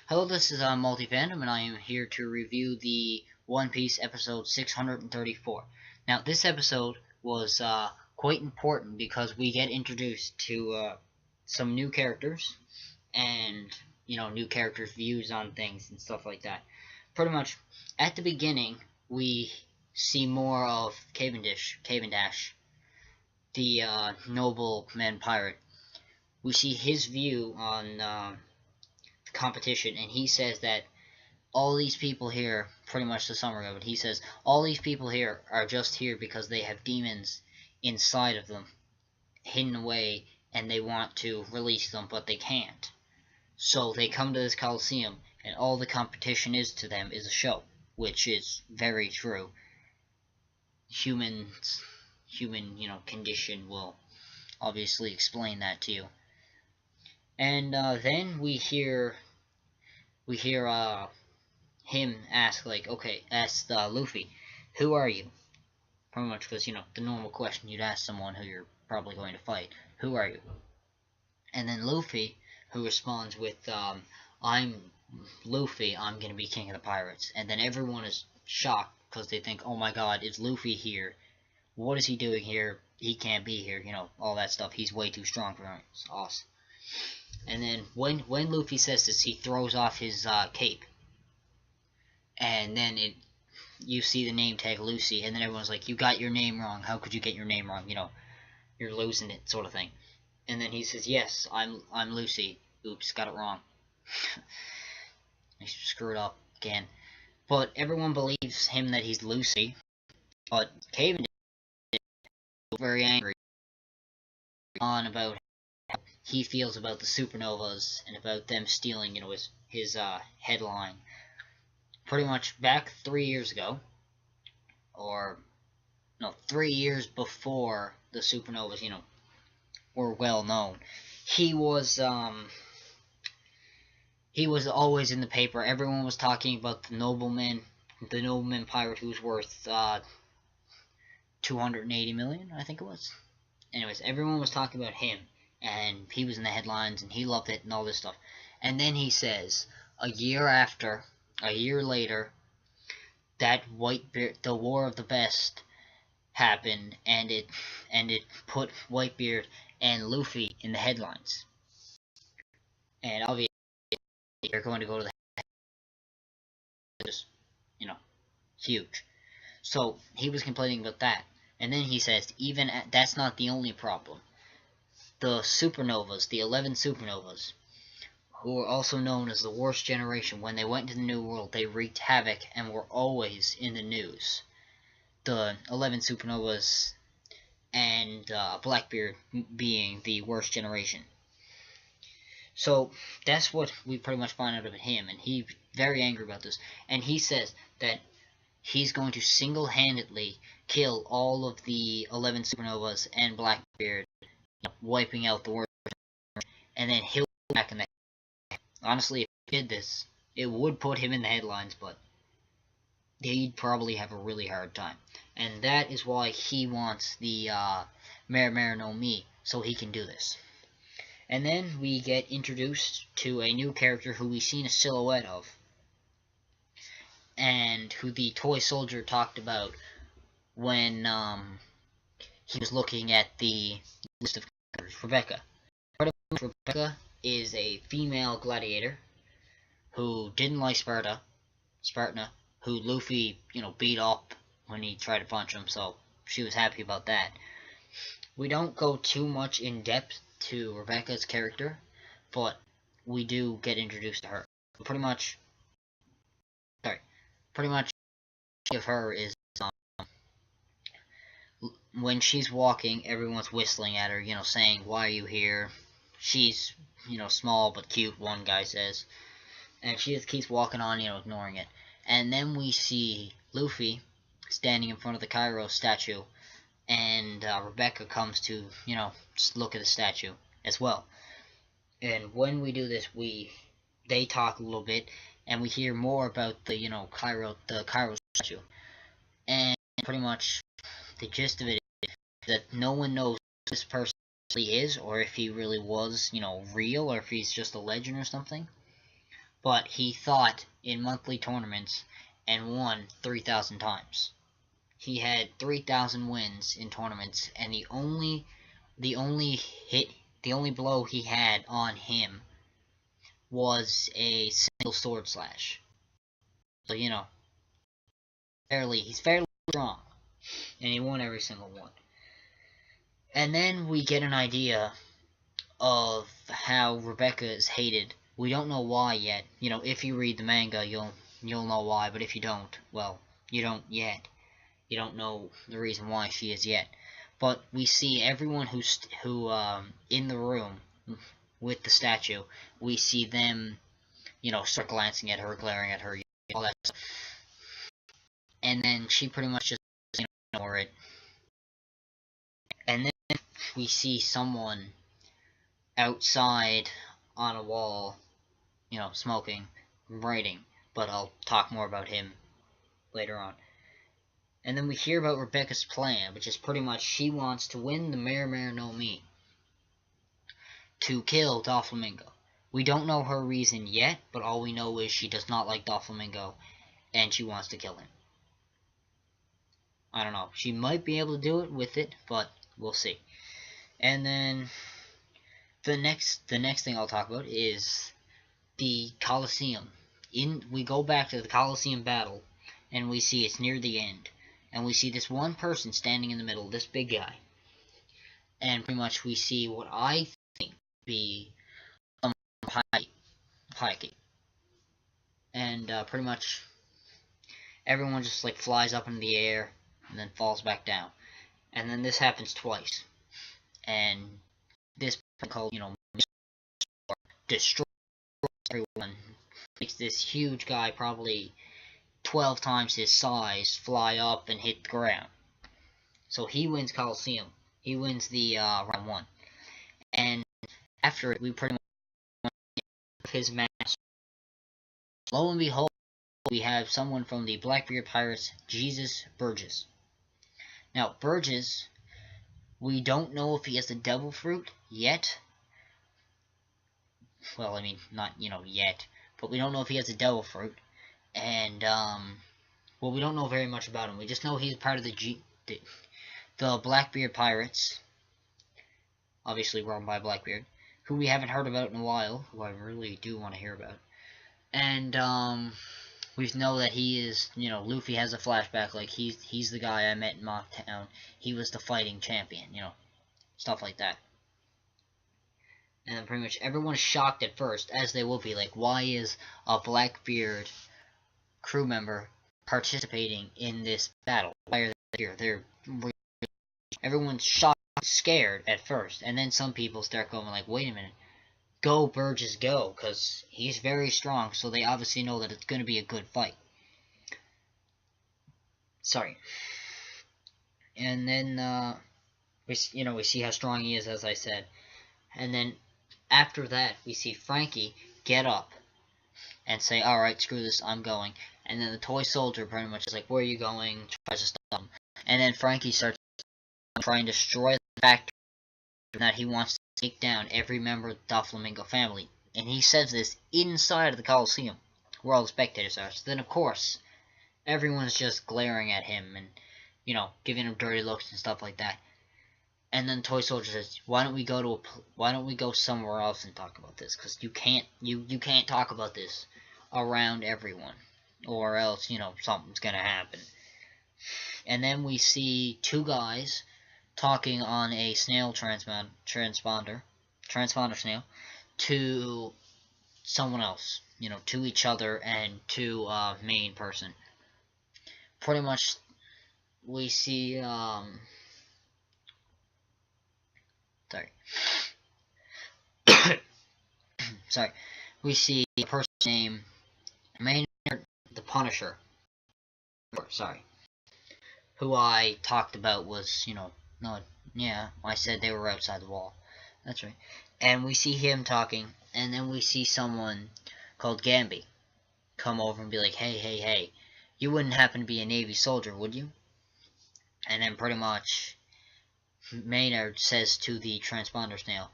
Hello, this is Multifandom, and I am here to review the One Piece episode 634. Now, this episode was quite important because we get introduced to some new characters and, new characters' views on things and stuff like that. Pretty much, at the beginning, we see more of Cavendish, the nobleman pirate. We see his view on the competition, and he says that all these people here, pretty much the summary of it, he says all these people here are just here because they have demons inside of them, hidden away, and they want to release them, but they can't. So they come to this Coliseum, and all the competition is to them is a show, which is very true. Human, condition will obviously explain that to you. And then we hear him ask, ask Luffy, who are you? Pretty much because, the normal question you'd ask someone who you're probably going to fight, who are you? And then Luffy, who responds with, I'm Luffy, I'm going to be king of the pirates. And then everyone is shocked because they think, oh my god, is Luffy here? What is he doing here? He can't be here, all that stuff. He's way too strong for us. And then when Luffy says this, he throws off his cape. And then you see the name tag Lucy, and then everyone's like, you got your name wrong. How could you get your name wrong? You're losing it, sort of thing. And then he says, yes, I'm Lucy. Oops, got it wrong. I screwed up again. But everyone believes him that he's Lucy. But Cavendish is very angry on about how he feels about the supernovas and about them stealing, his headline. Pretty much back 3 years ago, or no, 3 years before the supernovas, were well known, he was always in the paper. Everyone was talking about the nobleman pirate who's worth 280 million, I think it was. Anyways, everyone was talking about him, and he was in the headlines, and he loved it, and all this stuff. And then he says, a year later, that Whitebeard, the War of the Best, happened, and it put Whitebeard and Luffy in the headlines. And obviously, they're going to go to the just, huge. So he was complaining about that, and then he says, that's not the only problem. The supernovas, the 11 supernovas, who were also known as the worst generation, when they went into the New World, they wreaked havoc and were always in the news. The 11 supernovas and Blackbeard being the worst generation. So that's what we pretty much find out about him, and he's very angry about this. And he says that he's going to single-handedly kill all of the 11 supernovas and Blackbeard, wiping out the worst generation, and then he'll be back in the honestly, if he did this, it would put him in the headlines, but he'd probably have a really hard time. And that is why he wants the Mare no Mi, so he can do this. And then we get introduced to a new character who we've seen a silhouette of, and who the toy soldier talked about when he was looking at the list of characters. Rebecca is a female gladiator who didn't like Sparta, who Luffy, beat up when he tried to punch him, so she was happy about that. We don't go too much in depth to Rebecca's character, but we do get introduced to her. Pretty much of her is when she's walking, everyone's whistling at her, saying, why are you here? She's, small but cute, one guy says. And she just keeps walking on, ignoring it. And then we see Luffy standing in front of the Cairo statue, and Rebecca comes to, just look at the statue as well. And when we do this, they talk a little bit, and we hear more about the, Cairo statue. And pretty much the gist of it is that no one knows who this person really is, or if he really was, real, or if he's just a legend or something. but he fought in monthly tournaments and won 3,000 times. He had 3,000 wins in tournaments, and the only blow he had on him was a single sword slash. So, you know, he's fairly strong, and he won every single one. And then we get an idea of how Rebecca is hated. We don't know why yet. You know, if you read the manga, you'll know why. But if you don't, well, you don't yet. You don't know the reason why she is yet. But we see everyone who in the room with the statue. We see them, you know, start glancing at her, glaring at her, all that stuff. And then she pretty much just ignore it. And then we see someone outside on a wall, you know, smoking, writing, but I'll talk more about him later on. And then we hear about Rebecca's plan, which is pretty much she wants to win the Marimar no Mi to kill Doflamingo. We don't know her reason yet, but all we know is she does not like Doflamingo, and she wants to kill him. I don't know. She might be able to do it with it, but we'll see. And then the next thing I'll talk about is the Colosseum. We go back to the Colosseum battle, and we see it's near the end, and we see this one person standing in the middle, this big guy, and pretty much we see what I think be Hayate, and pretty much everyone just like flies up in the air and then falls back down, and then this happens twice, and this called, you know, destroys everyone, makes this huge guy, probably 12 times his size, fly up and hit the ground. So he wins Colosseum. He wins the round 1. And after it, we pretty much get his mask. Lo and behold, we have someone from the Blackbeard Pirates, Jesus Burgess. Now, Burgess, we don't know if he has the devil fruit yet. Well, I mean, not, you know, yet. But we don't know if he has the devil fruit. And, well, we don't know very much about him. We just know he's part of the Blackbeard Pirates. Obviously run by Blackbeard. Who we haven't heard about in a while. Who I really do want to hear about. And, we know that he is, you know, Luffy has a flashback. Like, he's the guy I met in Mocktown. He was the fighting champion, you know. Stuff like that. And then pretty much everyone's shocked at first, as they will be. Like, why is a Blackbeard crew member participating in this battle? Why are they here? Everyone's shocked, scared at first, and then some people start going like, wait a minute, go Burgess, go, because he's very strong, so they obviously know that it's going to be a good fight. Sorry. And then we see how strong he is, as I said, and then after that we see Franky get up and say, alright, screw this, I'm going. And then the toy soldier pretty much is like, where are you going? Tries to stop him. And then Franky starts trying to destroy the factory that he wants to take down every member of the Doflamingo family. And he says this inside of the Colosseum, where all the spectators are. So then, of course, everyone's just glaring at him and, you know, giving him dirty looks and stuff like that. And then Toy Soldier says, why don't we go somewhere else and talk about this? Because you can't talk about this around everyone, or else, you know, something's gonna happen. And then we see two guys talking on a snail transponder snail to someone else, you know, to each other and to a main person. Pretty much, we see sorry, we see a person named Maynard the Punisher. Sorry, who I talked about was, you know, no, yeah, I said they were outside the wall. That's right. And we see him talking, and then we see someone called Gamby come over and be like, hey, you wouldn't happen to be a Navy soldier, would you? And then pretty much Maynard says to the transponder snail,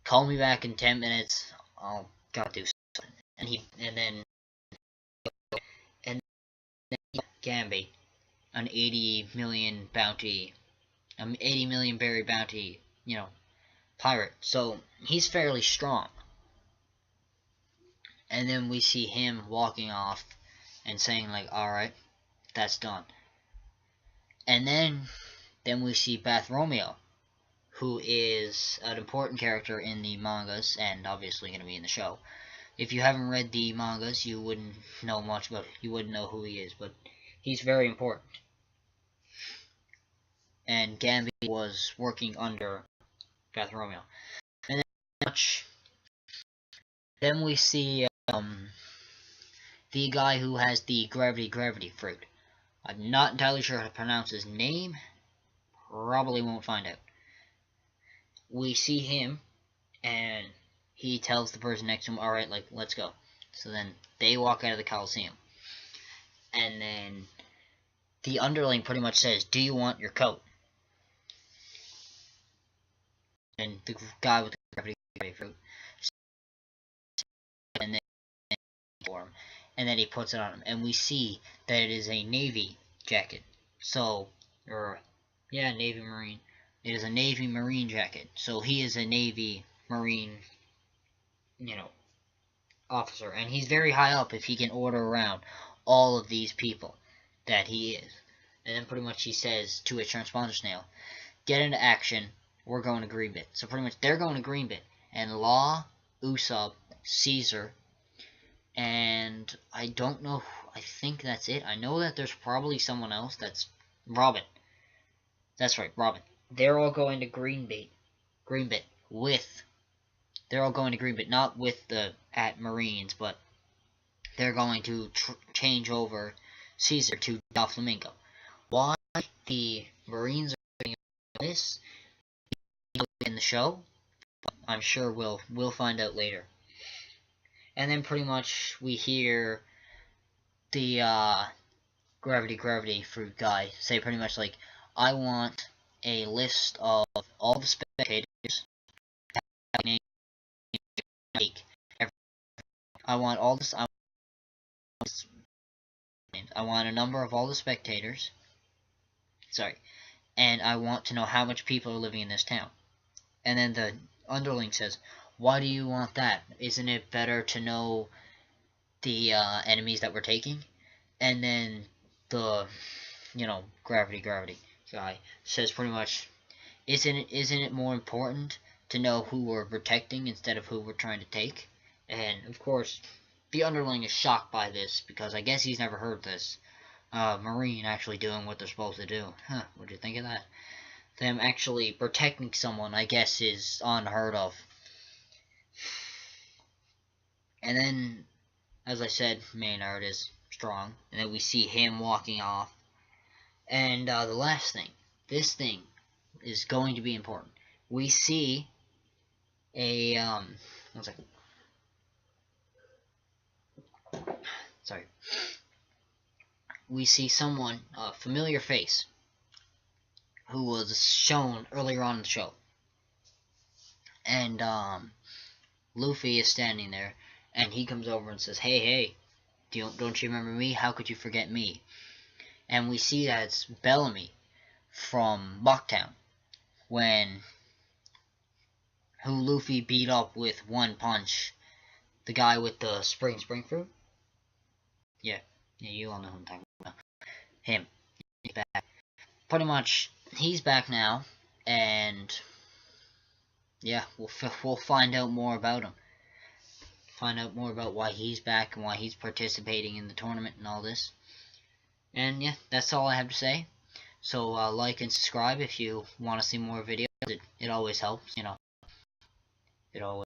call me back in 10 minutes, I'll gotta do something. and then Gambi, an 80 million bounty, 80 million berry bounty, pirate. So he's fairly strong. And then we see him walking off and saying like, alright, that's done. And then we see Bathromeo, who is an important character in the mangas and obviously going to be in the show. If you haven't read the mangas, you wouldn't know much about it. You wouldn't know who he is, but he's very important. And Gambi was working under Bathromeo. And then we see the guy who has the gravity fruit. I'm not entirely sure how to pronounce his name. Probably won't find out. We see him, and he tells the person next to him, alright, like, let's go. So then they walk out of the Coliseum. And then the underling pretty much says, do you want your coat? And the guy with the gravity fruit, and then for him, and then he puts it on him, and we see that it is a Navy jacket. So, Navy Marine. It is a Navy Marine jacket. So he is a Navy Marine, officer, and he's very high up if he can order around all of these people that he is. And then pretty much he says to a transponder snail, get into action, we're going to Greenbit. So pretty much they're going to Greenbit, and Law, Usopp, Caesar, and I don't know, I think that's it. I know that there's probably someone else. That's Robin. That's right, Robin. They're all going to Greenbit with, they're all going to Greenbit, not with the Marines, but they're going to change over Caesar to Doflamingo. Why the Marines are doing this in the show, I'm sure we'll find out later. And then pretty much we hear the gravity fruit guy say pretty much like, I want a list of all the spectators. I want all this. I want a number of all the spectators. Sorry, and I want to know how much people are living in this town. And then the underling says, why do you want that? Isn't it better to know the enemies that we're taking? And then the, gravity guy says pretty much, isn't it more important to know who we're protecting instead of who we're trying to take? And of course, the underling is shocked by this because I guess he's never heard this. Marine actually doing what they're supposed to do. Huh, what'd you think of that? Them actually protecting someone, I guess, is unheard of. And then, as I said, Maynard is strong. And then we see him walking off. And the last thing. This thing is going to be important. We see a, one second. Sorry. We see someone, a familiar face, who was shown earlier on in the show. And Luffy is standing there, and he comes over and says, hey, don't you remember me? How could you forget me? And we see that it's Bellamy from Bucktown, who Luffy beat up with one punch. The guy with the spring fruit? Yeah, you all know who I'm talking about. Him. He's back. Pretty much, he's back now, and yeah, we'll find out more about him. Find out more about why he's back and why he's participating in the tournament and all this. And yeah, that's all I have to say. So like and subscribe if you want to see more videos. It always helps, It always.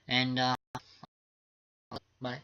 And bye.